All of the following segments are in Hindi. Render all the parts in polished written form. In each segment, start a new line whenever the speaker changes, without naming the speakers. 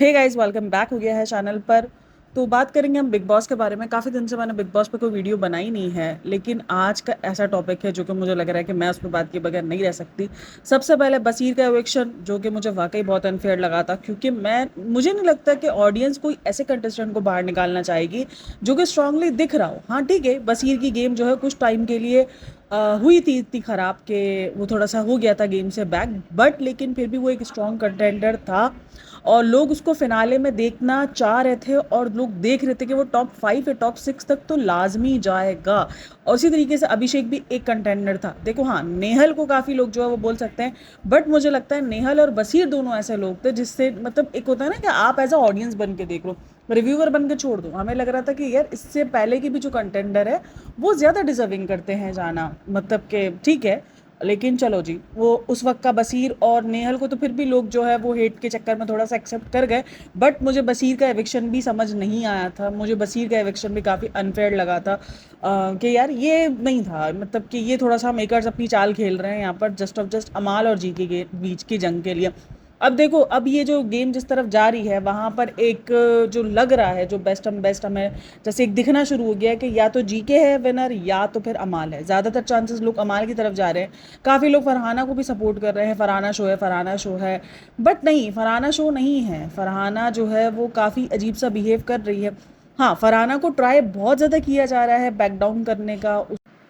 हे गाइस, वेलकम बैक हो गया है चैनल पर। तो बात करेंगे हम बिग बॉस के बारे में। काफ़ी दिन से मैंने बिग बॉस पे कोई वीडियो बनाई नहीं है, लेकिन आज का ऐसा टॉपिक है जो कि मुझे लग रहा है कि मैं उस पर बात किए बगैर नहीं रह सकती। सबसे पहले बसीर का एविक्शन, जो कि मुझे वाकई बहुत अनफेयर लगा था, क्योंकि मुझे नहीं लगता कि ऑडियंस कोई ऐसे कंटेस्टेंट को बाहर निकालना चाहेगी जो कि स्ट्रांगली दिख रहा हो। हाँ ठीक है, बसीर की गेम जो है कुछ टाइम के लिए हुई थी इतनी ख़राब कि वो थोड़ा सा हो गया था गेम से बैक, बट लेकिन फिर भी वो एक स्ट्रॉन्ग कंटेंडर था और लोग उसको फिनाले में देखना चाह रहे थे और लोग देख रहे थे कि वो टॉप 5 या टॉप 6 तक तो लाजमी जाएगा। और उसी तरीके से अभिषेक भी एक कंटेंडर था। देखो हाँ, नेहल को काफ़ी लोग जो है वो बोल सकते हैं, बट मुझे लगता है नेहल और बसीर दोनों ऐसे लोग थे जिससे मतलब एक होता है ना कि आप एज अ ऑडियंस बन के देख लो, रिव्यूअर बन के छोड़ दो। हमें लग रहा था कि यार इससे पहले की भी जो कंटेंडर है वो ज़्यादा डिजर्विंग करते हैं जाना, मतलब कि ठीक है। लेकिन चलो जी, वो उस वक्त का बसीर और नेहल को तो फिर भी लोग जो है वो हेट के चक्कर में थोड़ा सा एक्सेप्ट कर गए। बट मुझे बसीर का एविक्शन भी समझ नहीं आया था। मुझे बसीर का एविक्शन भी काफ़ी अनफेयर लगा था कि यार ये नहीं था, मतलब कि ये थोड़ा सा मेकर्स अपनी चाल खेल रहे हैं यहाँ पर जस्ट ऑफ जस्ट अमाल और जी के बीच की जंग के लिए। अब देखो, अब ये जो गेम जिस तरफ जा रही है वहाँ पर एक जो लग रहा है, जो बेस्ट हमें जैसे एक दिखना शुरू हो गया है कि या तो जीके है विनर या तो फिर अमाल है। ज़्यादातर चांसेस लोग अमाल की तरफ जा रहे हैं। काफ़ी लोग फरहाना को भी सपोर्ट कर रहे हैं, फरहाना शो है, फरहाना शो है। बट नहीं, फरहाना शो नहीं है। फरहाना जो है वो काफ़ी अजीब सा बिहेव कर रही है। हाँ, फरहाना को ट्राई बहुत ज़्यादा किया जा रहा है बैक डाउन करने का।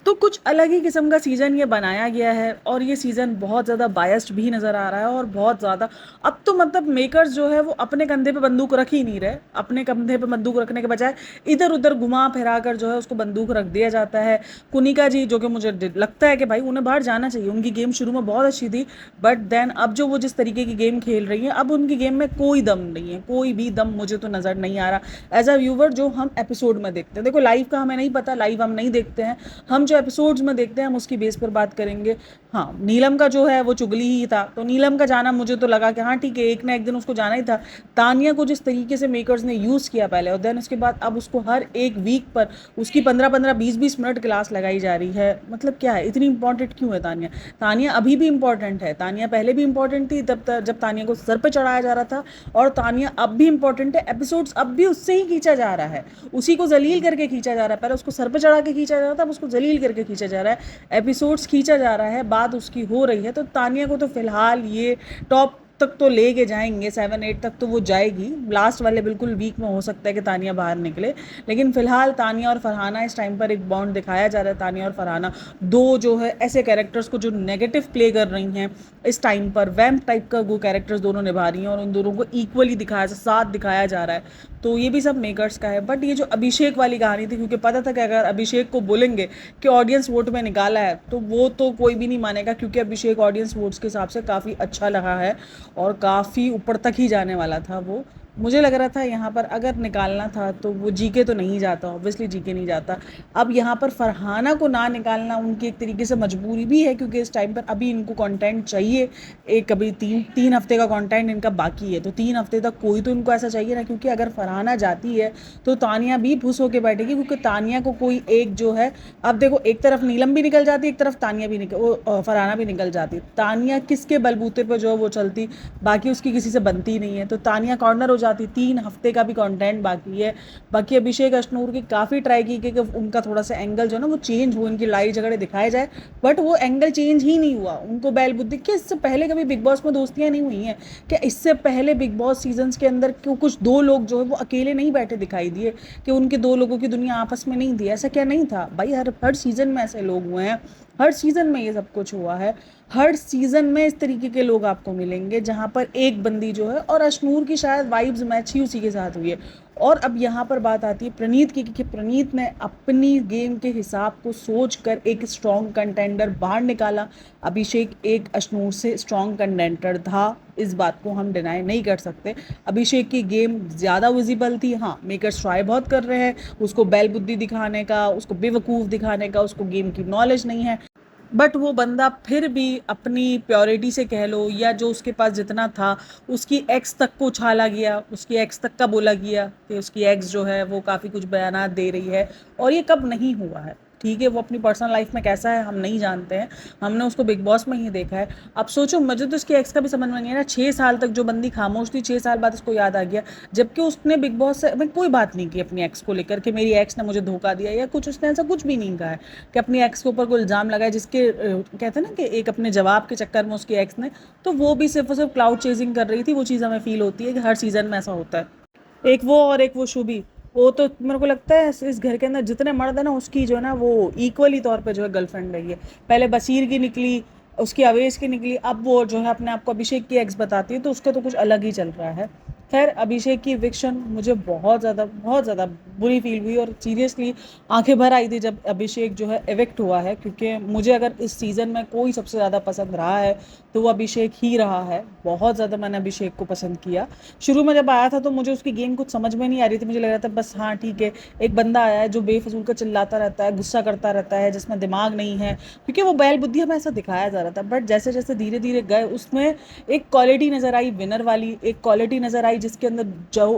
तो कुछ अलग ही किस्म का सीज़न ये बनाया गया है और ये सीज़न बहुत ज़्यादा बायस्ड भी नज़र आ रहा है और बहुत ज़्यादा। अब तो मतलब मेकर्स जो है वो अपने कंधे पे बंदूक रख ही नहीं रहे। अपने कंधे पे बंदूक रखने के बजाय इधर उधर घुमा फिरा कर जो है उसको बंदूक रख दिया जाता है। कुनिका जी, जो कि मुझे लगता है कि भाई उन्हें बाहर जाना चाहिए। उनकी गेम शुरू में बहुत अच्छी थी, बट देन अब जो वो जिस तरीके की गेम खेल रही है, अब उनकी गेम में कोई दम नहीं है, कोई भी दम मुझे तो नज़र नहीं आ रहा एज अ व्यूवर जो हम एपिसोड में देखते हैं। देखो, लाइव का हमें नहीं पता, लाइव हम नहीं देखते हैं। हम जो एपिसोड्स में देखते हैं हम उसकी बेस पर बात करेंगे। हाँ, नीलम का जो है वो चुगली ही था, तो नीलम का जाना मुझे तो लगा कि हाँ ठीक है, एक ना एक दिन उसको जाना ही था। तानिया को जिस तरीके से मेकर्स ने यूज़ किया पहले और देन उसके बाद अब उसको हर एक वीक पर उसकी 15-15 20-20 मिनट क्लास लगाई जा रही है। मतलब क्या है, इतनी इंपॉर्टेंट क्यों है तानिया? तानिया अभी भी इंपॉर्टेंट है। तानिया पहले भी इंपॉर्टेंट थी तब जब तानिया को सर पे चढ़ाया जा रहा था, और तानिया अब भी इंपॉर्टेंट है। एपिसोड्स अब भी उससे ही खींचा जा रहा है, उसी को जलील करके खींचा जा रहा है। पहले उसको सर पे चढ़ा के खींचा जा रहा था, अब उसको जलील करके खींचा जा रहा है। एपिसोड्स खींचा जा रहा है, बात उसकी हो रही है। तो तानिया को तो फिलहाल ये टॉप तक तो लेके जाएंगे, 7-8 तक तो वो जाएगी। लास्ट वाले बिल्कुल वीक में हो सकता है कि तानिया बाहर निकले, लेकिन फिलहाल तानिया और फरहाना इस टाइम पर एक बॉन्ड दिखाया जा रहा है। तानिया और फरहाना दो जो है ऐसे कैरेक्टर्स को जो नेगेटिव प्ले कर रही हैं इस टाइम पर, वैम्प टाइप का वो कैरेक्टर्स दोनों निभा रही हैं और उन दोनों को इक्वली दिखाया, साथ दिखाया जा रहा है। तो ये भी सब मेकर्स का है। बट ये जो अभिषेक वाली कहानी थी, क्योंकि पता था कि अगर अभिषेक को बोलेंगे कि ऑडियंस वोट में निकाला है तो वो तो कोई भी नहीं मानेगा, क्योंकि अभिषेक ऑडियंस वोट्स के हिसाब से काफ़ी अच्छा लगा है और काफ़ी ऊपर तक ही जाने वाला था वो। मुझे लग रहा था यहाँ पर अगर निकालना था तो वो जीके तो नहीं जाता, ऑब्वियसली जीके नहीं जाता। अब यहाँ पर फरहाना को ना निकालना उनकी एक तरीके से मजबूरी भी है, क्योंकि इस टाइम पर अभी इनको कंटेंट चाहिए। एक अभी तीन तीन हफ्ते का कंटेंट इनका बाकी है, तो 3 हफ्ते तक कोई तो इनको ऐसा चाहिए ना, क्योंकि अगर फरहाना जाती है तो तानिया भी फुस होकर बैठेगी, क्योंकि तानिया को कोई एक जो है, अब देखो एक तरफ नीलम भी निकल जाती, एक तरफ तानिया भी निकल वो फरहाना भी निकल जाती। तानिया किसके बलबूते पर जो है वो चलती, बाकी उसकी किसी से बनती नहीं है, तो तानिया कॉर्नर हो जाती। 3 हफ्ते का भी कंटेंट बाकी है। बाकी अभिषेक अशनूर की काफ़ी ट्राई की कि उनका थोड़ा सा एंगल जो है ना वो चेंज हो, इनकी लड़ाई झगड़े दिखाए जाए, बट वो एंगल चेंज ही नहीं हुआ। उनको बैल बुद्धि कि इससे पहले कभी बिग बॉस में दोस्तियाँ नहीं हुई हैं क्या? इससे पहले बिग बॉस सीजन्स के अंदर क्यों कुछ दो लोग जो है वो अकेले नहीं बैठे दिखाई दिए कि उनके दो लोगों की दुनिया आपस में नहीं थी? ऐसा क्या नहीं था भाई? हर हर सीजन में ऐसे लोग हुए हैं, हर सीजन में ये सब कुछ हुआ है। हर सीजन में इस तरीके के लोग आपको मिलेंगे जहाँ पर एक बंदी जो है, और अशनूर की शायद वाइब्स मैच ही उसी के साथ हुई है। और अब यहाँ पर बात आती है प्रणीत की, कि प्रणीत ने अपनी गेम के हिसाब को सोच कर एक स्ट्रॉन्ग कंटेंडर बाहर निकाला। अभिषेक एक अशनूर से स्ट्रॉन्ग कंटेंडर था, इस बात को हम डिनाई नहीं कर सकते। अभिषेक की गेम ज़्यादा विजिबल थी। हाँ, मेकर्स ट्राई बहुत कर रहे हैं उसको बैल बुद्धि दिखाने का, उसको बेवकूफ़ दिखाने का, उसको गेम की नॉलेज नहीं है, बट वो बंदा फिर भी अपनी प्योरिटी से कह लो या जो उसके पास जितना था उसकी एक्स तक को उछाला गया, उसकी एक्स तक का बोला गया कि उसकी एक्स जो है वो काफ़ी कुछ बयानात दे रही है। और ये कब नहीं हुआ है, ठीक है, वो अपनी पर्सनल लाइफ में कैसा है हम नहीं जानते हैं, हमने उसको बिग बॉस में ही देखा है। अब सोचो, मुझे तो इसके एक्स का भी समझ में नहीं आ रहा, 6 साल तक जो बंदी खामोश थी, 6 साल बाद उसको याद आ गया, जबकि उसने बिग बॉस से में कोई बात नहीं की अपनी एक्स को लेकर कि मेरी एक्स ने मुझे धोखा दिया या कुछ, उसने ऐसा कुछ भी नहीं कहा है कि अपनी एक्स के ऊपर कोई इल्ज़ाम लगाया, जिसके कहते हैं ना कि एक अपने जवाब के चक्कर में उसकी एक्स ने, तो वो भी सिर्फ और सिर्फ क्लाउड चेजिंग कर रही थी। वो चीज़ हमें फील होती है कि हर सीज़न में ऐसा होता है। एक वो और एक वो शुभी, वो तो मेरे को लगता है इस घर के अंदर जितने मर्द है ना, उसकी जो है ना वो इक्वली तौर पे जो है गर्लफ्रेंड रही है। पहले बशीर की निकली, उसकी अवेश की निकली, अब वो जो है अपने आप को अभिषेक की एक्स बताती है, तो उसका तो कुछ अलग ही चल रहा है। खैर, अभिषेक की इविक्शन मुझे बहुत ज़्यादा बुरी फील हुई, और सीरियसली आंखें भर आई थी जब अभिषेक जो है एविक्ट हुआ है, क्योंकि मुझे अगर इस सीज़न में कोई सबसे ज़्यादा पसंद रहा है तो वो अभिषेक ही रहा है। बहुत ज़्यादा मैंने अभिषेक को पसंद किया। शुरू में जब आया था तो मुझे उसकी गेम कुछ समझ में नहीं आ रही थी, मुझे लग रहा था बस हाँ ठीक है, एक बंदा आया है जो बेफजूल का चिल्लाता रहता है, गुस्सा करता रहता है, जिसमें दिमाग नहीं है, क्योंकि वो बैल बुद्धि हमें ऐसा दिखाया जा रहा था। बट जैसे जैसे धीरे धीरे गए, उसमें एक क्वालिटी नज़र आई विनर वाली, एक क्वालिटी नज़र आई जिसके अंदर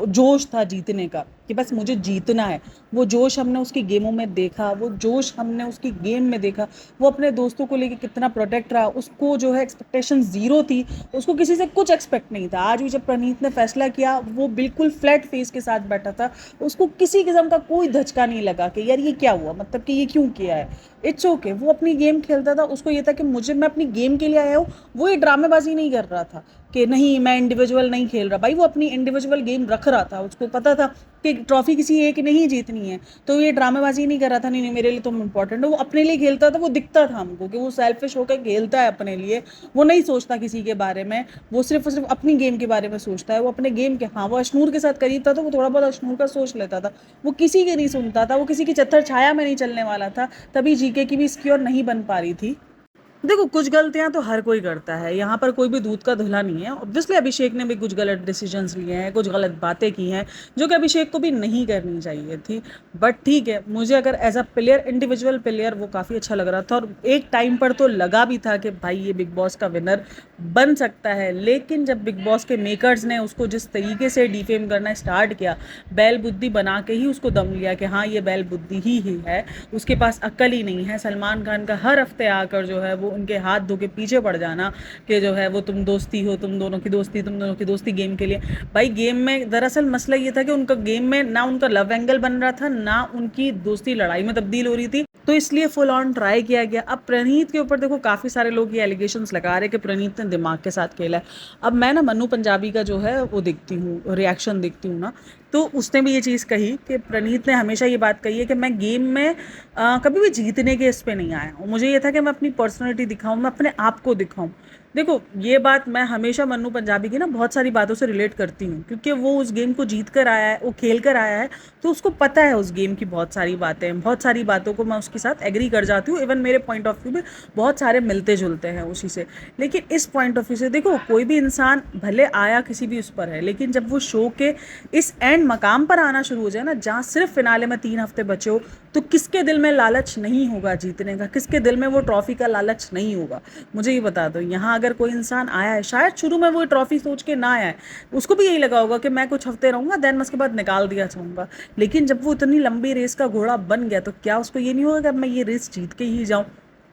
जोश था जीतने का, कि बस मुझे जीतना है। वो जोश हमने उसकी गेमों में देखा, वो जोश हमने उसकी गेम में देखा। वो अपने दोस्तों को लेके कितना प्रोटेक्ट रहा, उसको जो है एक्सपेक्टेशन ज़ीरो थी, उसको किसी से कुछ एक्सपेक्ट नहीं था। आज भी जब प्रणीत ने फैसला किया, वो बिल्कुल फ्लैट फेस के साथ बैठा था, उसको किसी किस्म का कोई धचका नहीं लगा कि यार ये क्या हुआ, मतलब कि ये क्यों किया है। इट्स ओके, वो अपनी गेम खेलता था, उसको ये था कि मैं अपनी गेम के लिए आया हूँ। वो ये ड्रामेबाजी नहीं कर रहा था कि नहीं मैं इंडिविजुअल नहीं खेल रहा, भाई वो अपनी इंडिविजुअल गेम रख रहा था, उसको पता था कि ट्रॉफी किसी एक नहीं जीतनी है, तो ये ड्रामेबाजी नहीं कर रहा था, नहीं नहीं मेरे लिए तुम इंपॉर्टेंट हो। वो अपने लिए खेलता था, वो दिखता था हमको कि वो सेल्फिश होकर खेलता है अपने लिए, वो नहीं सोचता किसी के बारे में, वो सिर्फ और सिर्फ अपनी गेम के बारे में सोचता है। वो अपने गेम के, हाँ वो अशनूर के साथ करीब था तो वो थोड़ा बहुत अशनूर का सोच लेता था, वो किसी के नहीं सुनता था, वो किसी की छत्र छाया में नहीं चलने वाला था, तभी जीके की भी सिक्योर नहीं बन पा रही थी। देखो, कुछ गलतियां तो हर कोई करता है, यहाँ पर कोई भी दूध का धुला नहीं है। ऑब्वियसली अभिषेक ने भी कुछ गलत डिसीजंस लिए हैं, कुछ गलत बातें की हैं जो कि अभिषेक को भी नहीं करनी चाहिए थी। बट ठीक है, मुझे अगर as a player, individual player, वो काफ़ी अच्छा लग रहा था, और एक टाइम पर तो लगा भी था कि भाई ये बिग बॉस का विनर बन सकता है। लेकिन जब बिग बॉस के मेकर्स ने उसको जिस तरीके से डिफेम करना स्टार्ट किया, बैल बुद्धि बना के ही उसको दम लिया कि हाँ ये बैल बुद्धि ही है, उसके पास अक्ल ही नहीं है। सलमान खान का हर हफ्ते आकर जो है वो उनके हाथ धो के पीछे पड़ जाना कि जो है वो तुम दोस्ती हो, तुम दोनों की दोस्ती गेम के लिए। भाई गेम में दरअसल मसला ये था कि उनका गेम में ना उनका लव एंगल बन रहा था, ना उनकी दोस्ती लड़ाई में तब्दील हो रही थी, तो इसलिए फुल ऑन ट्राई किया गया। अब प्रणीत के ऊपर देखो, काफ़ी सारे लोग ये एलिगेशंस लगा रहे हैं कि प्रणीत ने दिमाग के साथ खेला है। अब मैं ना मन्नू पंजाबी का जो है वो देखती हूँ, रिएक्शन देखती हूँ ना, तो उसने भी ये चीज़ कही कि प्रणीत ने हमेशा ये बात कही है कि मैं गेम में कभी भी जीतने के इस पे नहीं आया हूँ, मुझे ये था कि मैं अपनी पर्सनैलिटी दिखाऊँ, मैं अपने आप को दिखाऊँ। देखो, ये बात मैं हमेशा मन्नू पंजाबी की ना बहुत सारी बातों से रिलेट करती हूँ, क्योंकि वो उस गेम को जीत कर आया है, वो खेल कर आया है, तो उसको पता है उस गेम की बहुत सारी बातें, बहुत सारी बातों को मैं उसके साथ एग्री कर जाती हूँ। इवन मेरे पॉइंट ऑफ व्यू में बहुत सारे मिलते जुलते हैं उसी से। लेकिन इस पॉइंट ऑफ व्यू से देखो, कोई भी इंसान भले आया किसी भी उस पर है, लेकिन जब वो शो के इस एंड मकाम पर आना शुरू हो जाए ना, जहाँ सिर्फ फिनाले में 3 हफ्ते बचे हो, तो किसके दिल में लालच नहीं होगा जीतने का, किसके दिल में वो ट्रॉफी का लालच नहीं होगा। मुझे ये बता दो, यहाँ अगर कोई इंसान आया है, शायद शुरू में वो ट्रॉफी सोच के ना आया है, उसको भी यही लगा होगा कि मैं कुछ हफ्ते रहूँगा, देन मैं उसके बाद निकाल दिया चाहूँगा। लेकिन जब वो इतनी लंबी रेस का घोड़ा बन गया, तो क्या उसको ये नहीं होगा कि अब मैं ये रेस जीत के ही जाऊँ।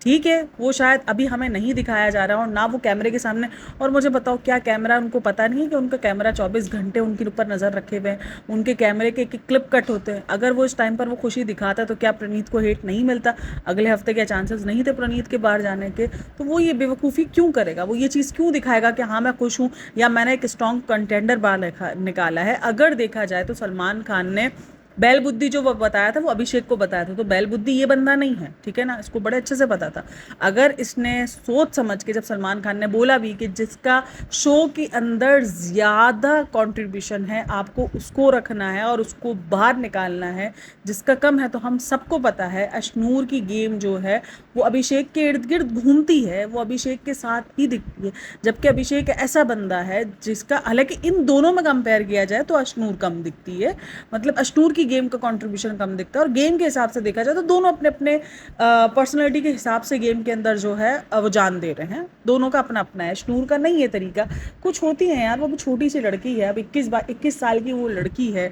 ठीक है, वो शायद अभी हमें नहीं दिखाया जा रहा, और ना वो कैमरे के सामने। और मुझे बताओ, क्या कैमरा, उनको पता नहीं है कि उनका कैमरा 24 घंटे उनके ऊपर नज़र रखे हुए हैं, उनके कैमरे के क्लिप कट होते हैं। अगर वो इस टाइम पर वो खुशी दिखाता तो क्या प्रणीत को हेट नहीं मिलता, अगले हफ्ते के चांसेस नहीं थे प्रणीत के बाहर जाने के। तो वो ये बेवकूफ़ी क्यों करेगा, वो ये चीज़ क्यों दिखाएगा कि हाँ मैं खुश हूँ, या मैंने एक स्ट्रॉन्ग कंटेंडर बाहर निकाला है। अगर देखा जाए तो सलमान खान ने बैल बुद्धि जो वो बताया था, वो अभिषेक को बताया था, तो बैल बुद्धि ये बंदा नहीं है, ठीक है ना, इसको बड़े अच्छे से पता था। अगर इसने सोच समझ के, जब सलमान खान ने बोला भी कि जिसका शो के अंदर ज़्यादा कंट्रीब्यूशन है आपको उसको रखना है और उसको बाहर निकालना है, जिसका कम है, तो हम सबको पता है अशनूर की गेम जो है वो अभिषेक के इर्द गिर्द घूमती है, वो अभिषेक के साथ ही दिखती है। जबकि अभिषेक ऐसा बंदा है जिसका, हालांकि इन दोनों में कंपेयर किया जाए तो अशनूर कम दिखती है, मतलब अशनूर की गेम का कंट्रीब्यूशन कम दिखता है, और गेम के हिसाब से देखा जाए तो दोनों अपने अपने पर्सनैलिटी के हिसाब से गेम के अंदर जो है वो जान दे रहे हैं। दोनों का अपना अपना है, अशनूर का नहीं है तरीका। कुछ होती है यार, वो भी छोटी सी लड़की है, अब 21 साल की वो लड़की है,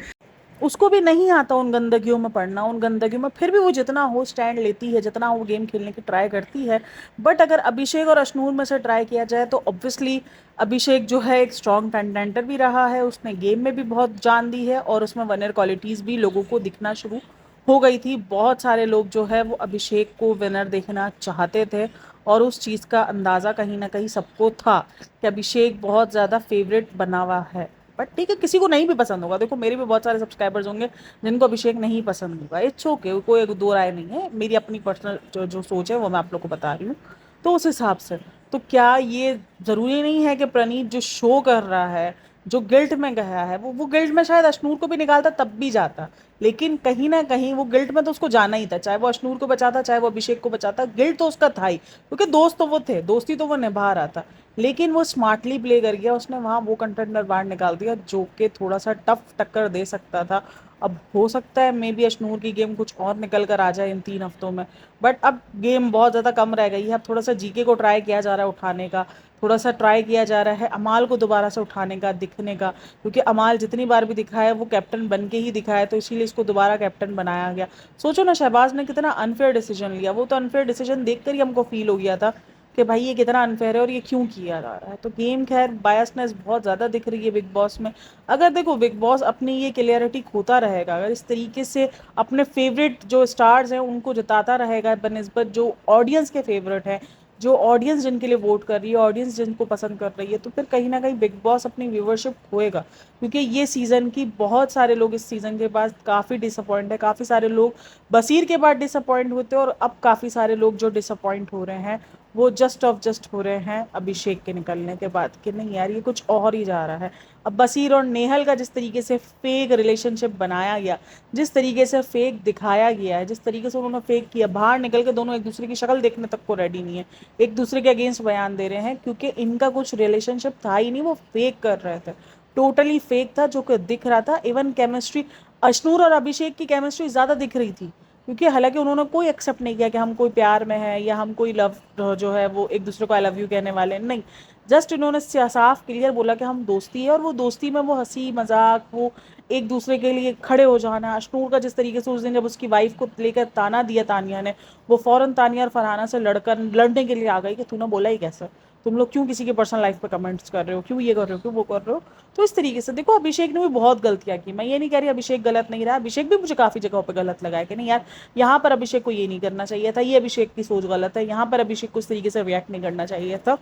उसको भी नहीं आता उन गंदगियों में पड़ना, उन गंदगियों में फिर भी वो जितना हो स्टैंड लेती है, जितना वो गेम खेलने की ट्राई करती है। बट अगर अभिषेक और अश्नूर में से ट्राई किया जाए तो ऑब्वियसली अभिषेक जो है एक स्ट्रॉन्ग कंटेंटर भी रहा है, उसने गेम में भी बहुत जान दी है और उसमें विनर क्वालिटीज़ भी लोगों को दिखना शुरू हो गई थी। बहुत सारे लोग जो है वो अभिषेक को विनर देखना चाहते थे और उस चीज़ का अंदाज़ा कहीं ना कहीं सबको था कि अभिषेक बहुत ज़्यादा फेवरेट बना हुआ है। बट ठीक है, किसी को नहीं भी पसंद होगा, देखो मेरे भी बहुत सारे सब्सक्राइबर्स होंगे जिनको अभिषेक नहीं पसंद होगा, इट्स ओके, कोई दो राय नहीं है, मेरी अपनी पर्सनल जो सोच है वो मैं आप लोग को बता रही हूँ। तो उस हिसाब से तो क्या ये ज़रूरी नहीं है कि प्रणीत जो शो कर रहा है, जो गिल्ट में गया है, वो गिल्ट में शायद अश्नूर को भी निकालता तब भी जाता, लेकिन कहीं ना कहीं वो गिल्ट में तो उसको जाना ही था, चाहे वो अश्नूर को बचाता चाहे वो अभिषेक को बचाता, गिल्ट तो उसका था ही, क्योंकि दोस्त तो वो थे, दोस्ती तो वो निभा रहा था। लेकिन वो स्मार्टली प्ले कर गया, उसने वहाँ वो कंटेंडर बाहर निकाल दिया जो कि थोड़ा सा टफ टक्कर दे सकता था। अब हो सकता है मे बी अश्नूर की गेम कुछ और निकल कर आ जाए इन 3 हफ्तों में, बट अब गेम बहुत ज़्यादा कम रह गई है। अब थोड़ा सा जीके को ट्राई किया जा रहा है उठाने का, थोड़ा सा ट्राई किया जा रहा है अमाल को दोबारा से उठाने का, दिखने का, क्योंकि अमाल जितनी बार भी दिखा है वो कैप्टन बन के ही दिखा है, तो इसीलिए इसको दोबारा कैप्टन बनाया गया। सोचो ना, शहबाज ने कितना अनफेयर डिसीजन लिया, वो तो अनफेयर डिसीजन देखकर ही हमको फील हो गया था कि भाई ये कितना अनफेयर है और ये क्यों किया जा रहा है। तो गेम खैर बायसनेस बहुत ज़्यादा दिख रही है बिग बॉस में। अगर देखो बिग बॉस अपनी ये क्लियरिटी खोता रहेगा, अगर इस तरीके से अपने फेवरेट जो स्टार्स हैं उनको जिताता रहेगा बनिस्बत जो ऑडियंस के फेवरेट हैं, जो ऑडियंस जिनके लिए वोट कर रही है, ऑडियंस जिनको पसंद कर रही है, तो फिर कहीं ना कहीं बिग बॉस अपनी व्यूवरशिप खोएगा। क्योंकि ये सीज़न की बहुत सारे लोग इस सीज़न के बाद काफ़ी डिसअपॉइंट है, काफ़ी सारे लोग बसीर के बाद डिसअपॉइंट होते हैं और अब काफ़ी सारे लोग जो डिसअपॉइंट हो रहे हैं वो जस्ट ऑफ जस्ट हो रहे हैं अभिषेक के निकलने के बाद कि नहीं यार ये कुछ और ही जा रहा है। अब बसीर और नेहल का जिस तरीके से फेक रिलेशनशिप बनाया गया, जिस तरीके से फेक दिखाया गया है, जिस तरीके से उन्होंने फेक किया, बाहर निकल के दोनों एक दूसरे की शक्ल देखने तक को रेडी नहीं है, एक दूसरे के अगेंस्ट बयान दे रहे हैं, क्योंकि इनका कुछ रिलेशनशिप था ही नहीं, वो फेक कर रहे थे, टोटली फेक था जो कि दिख रहा था। इवन केमिस्ट्री, अश्नूर और अभिषेक की केमिस्ट्री ज़्यादा दिख रही थी, क्योंकि हालांकि उन्होंने कोई एक्सेप्ट नहीं किया कि हम कोई प्यार में है या हम कोई लव जो है वो एक दूसरे को आई लव यू कहने वाले नहीं। जस्ट इन्होंने साफ क्लियर बोला कि हम दोस्ती है, और वो दोस्ती में वो हंसी मजाक, वो एक दूसरे के लिए खड़े हो जाना। अश्नूर का जिस तरीके से उस दिन जब उसकी वाइफ को लेकर ताना दिया तानिया ने, वो फौरन तानिया और फरहाना से लड़ने के लिए आ गई कि तूने बोला ही कैसे, तुम लोग क्यों किसी के पर्सनल लाइफ पे कमेंट्स कर रहे हो, क्यों ये कर रहे हो, क्यों वो कर रहे हो। तो इस तरीके से देखो अभिषेक ने भी बहुत गलतियां की, मैं ये नहीं कह रही अभिषेक गलत नहीं रहा, अभिषेक भी मुझे काफ़ी जगहों पे गलत लगा है कि नहीं यार यहाँ पर अभिषेक को ये नहीं करना चाहिए था, ये अभिषेक की सोच गलत है, यहाँ पर अभिषेक को इस तरीके से रिएक्ट नहीं करना चाहिए था।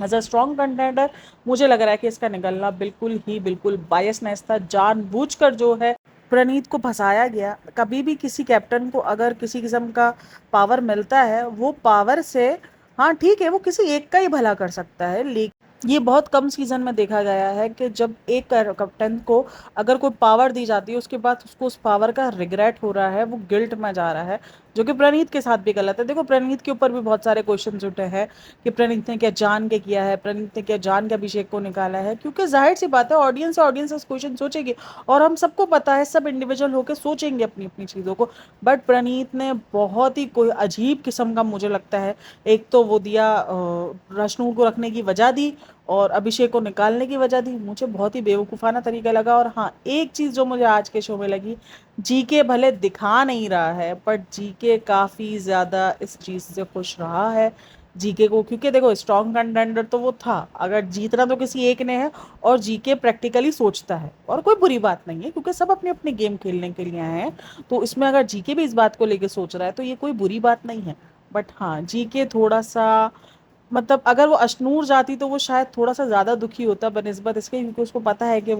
एज अ स्ट्रॉन्ग कंटेंडर मुझे लग रहा है कि इसका निकलना बिल्कुल बायसनेस था, जानबूझकर जो है प्रणीत को फंसाया गया। कभी भी किसी कैप्टन को अगर किसी किस्म का पावर मिलता है, वो पावर से हाँ ठीक है वो किसी एक का ही भला कर सकता है, लेकिन ये बहुत कम सीजन में देखा गया है कि जब एक कैप्टन को अगर कोई पावर दी जाती है उसके बाद उसको उस पावर का रिग्रेट हो रहा है, वो गिल्ट में जा रहा है, जो कि प्रणीत के साथ भी गलत है। देखो प्रणीत के ऊपर भी बहुत सारे क्वेश्चंस उठे हैं कि प्रणीत ने क्या जान के किया है, प्रणीत ने क्या जान के अभिषेक को निकाला है, क्योंकि जाहिर सी बात है ऑडियंस इस क्वेश्चन सोचेगी और हम सबको पता है सब इंडिविजुअल होकर सोचेंगे अपनी अपनी चीज़ों को। बट प्रणीत ने बहुत ही कोई अजीब किस्म का मुझे लगता है, एक तो वो दिया रश्नू को रखने की वजह दी और अभिषेक को निकालने की वजह दी, मुझे बहुत ही बेवकूफ़ाना तरीका लगा। और हाँ एक चीज़ जो मुझे आज के शो में लगी, जीके भले दिखा नहीं रहा है बट जीके काफ़ी ज़्यादा इस चीज़ से खुश रहा है जीके को, क्योंकि देखो स्ट्रॉन्ग कंटेंडर तो वो था, अगर जीतना तो किसी एक ने है और जीके प्रैक्टिकली सोचता है और कोई बुरी बात नहीं है क्योंकि सब अपने अपने गेम खेलने के लिए आए हैं, तो इसमें अगर जीके भी इस बात को लेकर सोच रहा है तो ये कोई बुरी बात नहीं है। बट हाँ जीके थोड़ा सा, मतलब अगर वो अश्नूर जाती तो वो शायद थोड़ा सा ज़्यादा दुखी होता बनिस्बत इसके, क्योंकि उसको पता है कि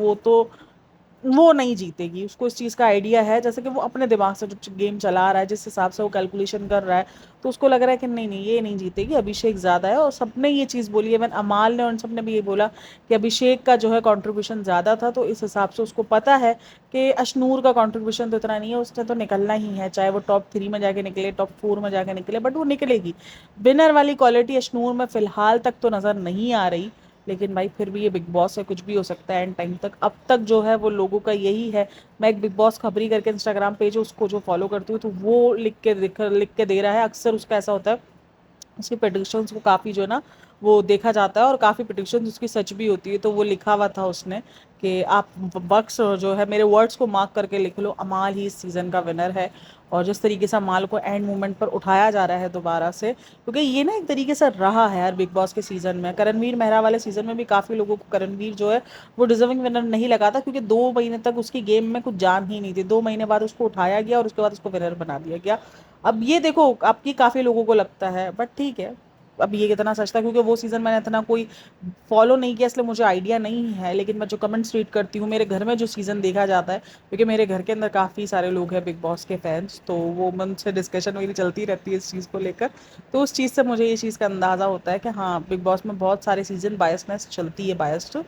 वो नहीं जीतेगी, उसको इस चीज़ का आइडिया है, जैसे कि वो अपने दिमाग से जो गेम चला रहा है जिस हिसाब से वो कैलकुलेशन कर रहा है, तो उसको लग रहा है कि नहीं नहीं ये नहीं जीतेगी, अभिषेक ज़्यादा है। और सबने ये चीज़ बोली है, इवन अमाल ने और सबने भी ये बोला कि अभिषेक का जो है कंट्रीब्यूशन ज़्यादा था, तो इस हिसाब से उसको पता है कि अश्नूर का कंट्रीब्यूशन तो इतना नहीं है, उसने तो निकलना ही है, चाहे वो टॉप 3 में जाके निकले टॉप 4 में जाके निकले, बट वो निकलेगी। विनर वाली क्वालिटी अश्नूर में फ़िलहाल तक तो नज़र नहीं आ रही, लेकिन भाई फिर भी ये बिग बॉस है, कुछ भी हो सकता है एंड टाइम तक। अब तक जो है वो लोगों का यही है, मैं एक बिग बॉस खबरी करके इंस्टाग्राम पेज है उसको जो फॉलो करती हूँ, तो वो लिख के दे रहा है, अक्सर उसका ऐसा होता है उसके प्रेडिक्शंस को काफ़ी जो है ना वो देखा जाता है और काफ़ी प्रेडिक्शंस उसकी सच भी होती है। तो वो लिखा हुआ था उसने कि आप बक्स जो है मेरे वर्ड्स को मार्क करके लिख लो, अमाल ही इस सीज़न का विनर है। और जिस तरीके से अमाल को एंड मोमेंट पर उठाया जा रहा है दोबारा से, क्योंकि ये ना एक तरीके से रहा है यार बिग बॉस के सीज़न में। करणवीर मेहरा वाले सीज़न में भी काफ़ी लोगों को करणवीर जो है वो डिजर्विंग विनर नहीं लगा था, क्योंकि 2 महीने तक उसकी गेम में कुछ जान ही नहीं थी। 2 महीने बाद उसको उठाया गया और उसके बाद उसको विनर बना दिया गया। अब ये देखो आपकी काफ़ी लोगों को लगता है, बट ठीक है। अब ये कितना सच था, क्योंकि वो सीज़न मैंने इतना कोई फॉलो नहीं किया, इसलिए मुझे आइडिया नहीं है। लेकिन मैं जो कमेंट्स रीड करती हूँ, मेरे घर में जो सीज़न देखा जाता है, क्योंकि मेरे घर के अंदर काफ़ी सारे लोग हैं बिग बॉस के फैंस, तो वो उनसे डिस्कशन मेरी चलती रहती है इस चीज़ को लेकर। तो उस चीज़ से मुझे ये चीज़ का अंदाज़ा होता है कि हाँ, बिग बॉस में बहुत सारे सीज़न बायसनेस चलती है, बायस्ड।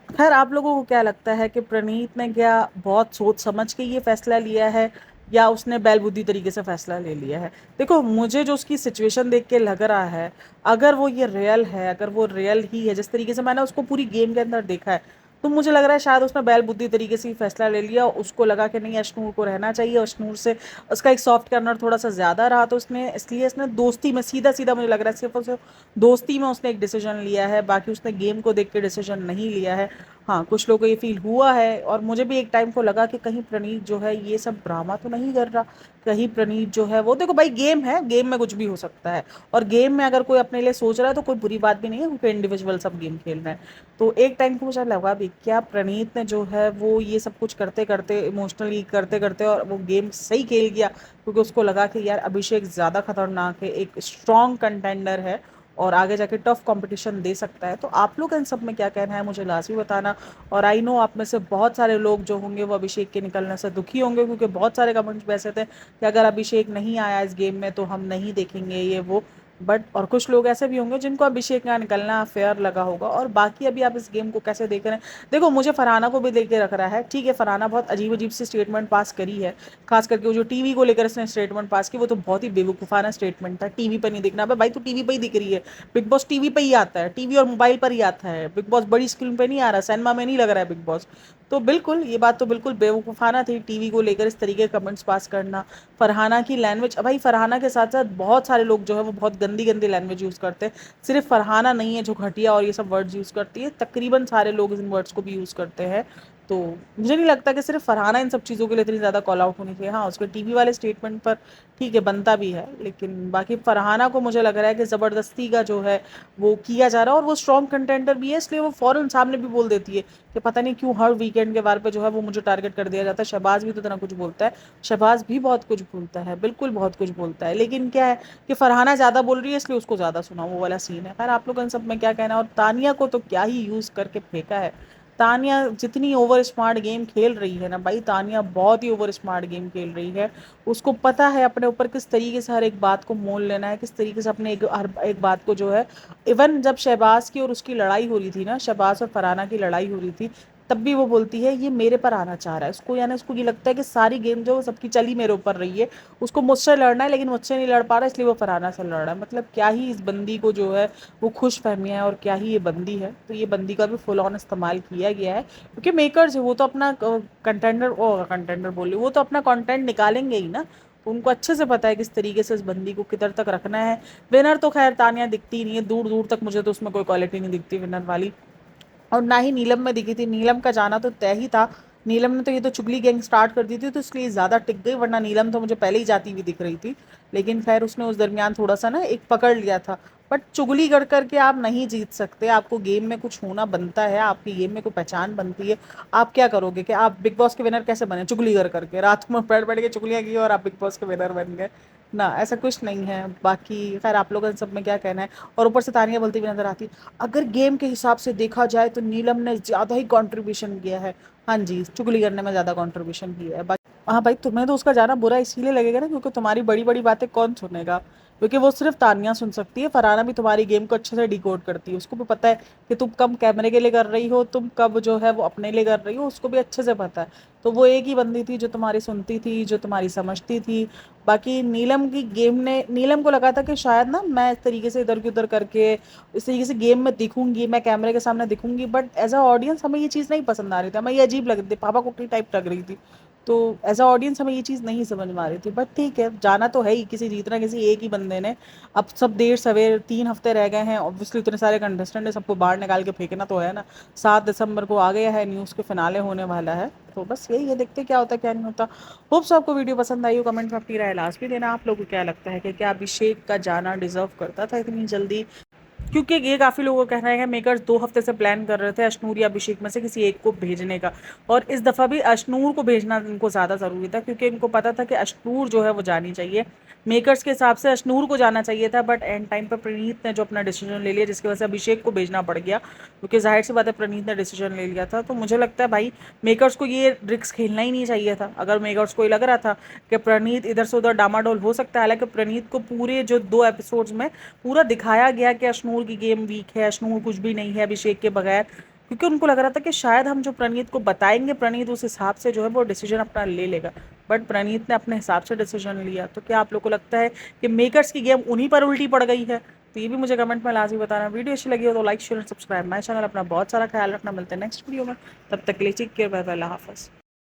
खैर आप लोगों को क्या लगता है कि प्रणीत ने क्या बहुत सोच समझ के ये फैसला लिया है, या उसने बैलबुद्धि तरीके से फैसला ले लिया है? देखो मुझे जो उसकी सिचुएशन देख के लग रहा है, अगर वो ये रियल है, अगर वो रियल ही है जिस तरीके से मैंने उसको पूरी गेम के अंदर देखा है, तो मुझे लग रहा है शायद उसने बैल बुद्धि तरीके से ही फैसला ले लिया। उसको लगा कि नहीं, अशनूर को रहना चाहिए, अशनूर से उसका एक सॉफ्ट कार्नर थोड़ा सा ज़्यादा रहा, तो उसने इसलिए इसने दोस्ती में सीधा सीधा मुझे लग रहा है सिर्फ और सिर्फ दोस्ती में उसने एक डिसीजन लिया है। बाकी उसने गेम को देख के डिसीजन नहीं लिया है। हाँ, कुछ लोगों को ये फील हुआ है, और मुझे भी एक टाइम को लगा कि कहीं प्रणीत जो है ये सब ड्रामा तो नहीं कर रहा, कहीं प्रणीत जो है वो, देखो भाई गेम है, गेम में कुछ भी हो सकता है। और गेम में अगर कोई अपने लिए सोच रहा है तो कोई बुरी बात भी नहीं है, क्योंकि इंडिविजुअल सब गेम खेल रहे हैं। तो एक टाइम को मुझे लगा भी क्या प्रणीत ने जो है वो ये सब कुछ करते करते, इमोशनली करते करते, और वो गेम सही खेल गया, क्योंकि उसको लगा कि यार अभिषेक ज़्यादा खतरनाक है, एक स्ट्रॉन्ग कंटेंडर है और आगे जाके टफ कंपटीशन दे सकता है। तो आप लोग इन सब में क्या कहना है मुझे लाजमी बताना। और आई नो आप में से बहुत सारे लोग जो होंगे वो अभिषेक के निकलने से दुखी होंगे, क्योंकि बहुत सारे कमेंट्स भी ऐसे थे कि अगर अभिषेक नहीं आया इस गेम में तो हम नहीं देखेंगे ये वो। बट और कुछ लोग ऐसे भी होंगे जिनको अभिषेक का निकलना फेयर लगा होगा। और बाकी अभी आप इस गेम को कैसे देख रहे हैं? देखो मुझे फरहाना को भी देख के रख रहा है, ठीक है, फरहाना बहुत अजीब अजीब सी स्टेटमेंट पास करी है। खास करके वो जो टीवी को लेकर इसने स्टेटमेंट पास की, वो तो बहुत ही बेवकूफ़ाना स्टेटमेंट था। टीवी पर नहीं दिखना, भाई तू टीवी पर ही दिख रही है। बिग बॉस टीवी पे ही आता है, टीवी और मोबाइल पर ही आता है। बिग बॉस बड़ी स्क्रीन पे नहीं आ रहा, सिनेमा में नहीं लग रहा है बिग बॉस। तो बिल्कुल ये बात तो बिल्कुल बेवकूफ़ाना थी, टीवी को लेकर इस तरीके के कमेंट्स पास करना। फरहाना की लैंग्वेज, भाई फरहाना के साथ साथ बहुत सारे लोग जो है वो बहुत गंदी गंदी लैंग्वेज यूज़ करते हैं। सिर्फ फरहाना नहीं है जो घटिया और ये सब वर्ड्स यूज़ करती है, तकरीबन सारे लोग इन वर्ड्स को भी यूज़ करते हैं। तो मुझे नहीं लगता कि सिर्फ फरहाना इन सब चीज़ों के लिए इतनी ज़्यादा कॉल आउट होनी चाहिए। हाँ, उसके टीवी वाले स्टेटमेंट पर ठीक है बनता भी है, लेकिन बाकी फरहाना को मुझे लग रहा है कि ज़बरदस्ती का जो है वो किया जा रहा है। और वो स्ट्रॉन्ग कंटेंटर भी है, इसलिए वो फ़ौरन सामने भी बोल देती है कि पता नहीं क्यों हर वीकेंड के बार पे जो है वो मुझे टारगेट कर दिया जाता है। शहबाज भी तो इतना कुछ बोलता है, शहबाज भी बहुत कुछ बोलता है, बिल्कुल बहुत कुछ बोलता है, लेकिन क्या है कि फरहाना ज़्यादा बोल रही है इसलिए उसको ज़्यादा सुना, वो वाला सीन है। खैर आप लोग इन सब में क्या कहना है? और तानिया को तो क्या ही यूज़ करके फेंका है। तानिया जितनी ओवर स्मार्ट गेम खेल रही है ना भाई, तानिया बहुत ही ओवर स्मार्ट गेम खेल रही है। उसको पता है अपने ऊपर किस तरीके से हर एक बात को मोल लेना है, किस तरीके से अपने हर एक बात को जो है। इवन जब शहबाज की और उसकी लड़ाई हो रही थी ना, शहबाज और फरहाना की लड़ाई हो रही थी, तब भी वो बोलती है ये मेरे पर आना चाह रहा है उसको, यानी उसको ये लगता है कि सारी गेम जो सबकी चली मेरे ऊपर रही है, उसको मुझसे लड़ना है लेकिन मुझसे नहीं लड़ पा रहा, इसलिए वो फरहाना से लड़ रहा है। मतलब क्या ही इस बंदी को जो है वो खुश फहमिया है, और क्या ही ये बंदी है। तो ये बंदी का भी फुल ऑन इस्तेमाल किया गया है, क्योंकि मेकर्स है वो तो अपना कंटेंडर, ओ कंटेंडर बोल, वो तो अपना कंटेंट निकालेंगे ही ना। तो उनको अच्छे से पता है किस तरीके से इस बंदी को किधर तक रखना है। विनर तो खैर तानिया दिखती नहीं है, दूर दूर तक मुझे तो उसमें कोई क्वालिटी नहीं दिखती विनर वाली। और ना ही नीलम में दिखी थी, नीलम का जाना तो तय ही था। नीलम ने तो ये तो चुगली गैंग स्टार्ट कर दी थी, तो इसलिए ज़्यादा टिक गई, वरना नीलम तो मुझे पहले ही जाती हुई दिख रही थी। लेकिन खैर उसने उस दरमियान थोड़ा सा ना एक पकड़ लिया था। बट चुगली कर करके आप नहीं जीत सकते, आपको गेम में कुछ होना बनता है, आपकी गेम में कोई पहचान बनती है। आप क्या करोगे कि आप बिग बॉस के विनर कैसे बने? चुगली कर करके रात में बैठ बैठ के चुगलियाँ की और आप बिग बॉस के विनर बन गए ना, ऐसा कुछ नहीं है। बाकी खैर आप लोगों ने सब में क्या कहना है? और ऊपर से तानिया बोलती हुई नजर आती, अगर गेम के हिसाब से देखा जाए तो नीलम ने ज़्यादा ही कंट्रीब्यूशन किया है। हाँ जी, चुगली करने में ज़्यादा कंट्रीब्यूशन किया है। बाकी हाँ भाई, तुम्हें तो उसका जाना बुरा इसीलिए लगेगा ना, क्योंकि तुम्हारी बड़ी बड़ी बातें कौन सुनेगा? क्योंकि वो सिर्फ तानिया सुन सकती है। फरहाना भी तुम्हारी गेम को अच्छे से डिकोड करती है, उसको भी पता है कि तुम कब कैमरे के लिए कर रही हो, तुम कब जो है वो अपने लिए कर रही हो, उसको भी अच्छे से पता है। तो वो एक ही बंदी थी जो तुम्हारी सुनती थी, जो तुम्हारी समझती थी। बाकी नीलम की गेम ने, नीलम को लगा था कि शायद ना मैं इस तरीके से इधर की उधर करके इस तरीके से गेम में दिखूंगी, मैं कैमरे के सामने दिखूंगी, बट एज अ ऑडियंस हमें ये चीज़ नहीं पसंद आ रही थी, हमें ये अजीब लग रही थी, पापा कुटी टाइप लग रही थी। तो एज अ ऑडियंस हमें ये चीज़ नहीं समझ में आ रही थी, बट ठीक है, जाना तो है ही, किसी जीतना किसी एक ही बंदे ने। अब सब देर सवेर 3 हफ्ते रह गए हैं, ऑब्वियसली इतने सारे कंटेस्टेंट है, सबको बाहर निकाल के फेंकना तो है ना। 7 दिसंबर को आ गया है, न्यूज़ के फिनाले होने वाला है, तो बस यही है, देखते क्या होता है क्या नहीं होता। होप्स आपको वीडियो पसंद आई हो, कमेंट में अपनी राय लास्ट भी देना। आप लोगों को क्या लगता है कि क्या अभिषेक का जाना डिजर्व करता था इतनी जल्दी? क्योंकि ये काफ़ी लोगों का कहना है कि मेकर्स 2 हफ्ते से प्लान कर रहे थे अशनूर या अभिषेक में से किसी एक को भेजने का, और इस दफ़ा भी अशनूर को भेजना इनको ज़्यादा ज़रूरी था, क्योंकि इनको पता था कि अशनूर जो है वो जानी चाहिए। मेकर्स के हिसाब से अशनूर को जाना चाहिए था, बट एंड टाइम पर प्रणीत ने जो अपना डिसीजन ले लिया, जिसकी वजह से अभिषेक को भेजना पड़ गया, क्योंकि जाहिर सी बात है प्रणीत ने डिसीजन ले लिया था। तो मुझे लगता है भाई मेकर्स को ये रिस्क खेलना ही नहीं चाहिए था। अगर मेकर्स को ये लग रहा था कि प्रणीत इधर से उधर डामाडोल हो सकता है, हालांकि प्रणीत को पूरे जो 2 एपिसोड्स में पूरा दिखाया गया कि अशनूर की गेम वीक है, अशनूर कुछ भी नहीं है अभिषेक के बगैर, क्योंकि उनको लग रहा था कि शायद हम जो प्रणीत को बताएंगे, प्रणीत उस हिसाब से जो है वो डिसीजन अपना ले लेगा, बट प्रणीत ने अपने हिसाब से डिसीजन लिया। तो क्या आप लोग को लगता है कि मेकर्स की गेम उन्हीं पर उल्टी पड़ गई है? तो ये भी मुझे कमेंट में लाजमी बताना। वीडियो अच्छी लगी हो तो like share subscribe my channel. अपना बहुत सारा ख्याल रखना, मिलते हैं नेक्स्ट वीडियो में, तब तक के लिए टेक केयर, बाय बाय, अल्लाह हाफ़िज़।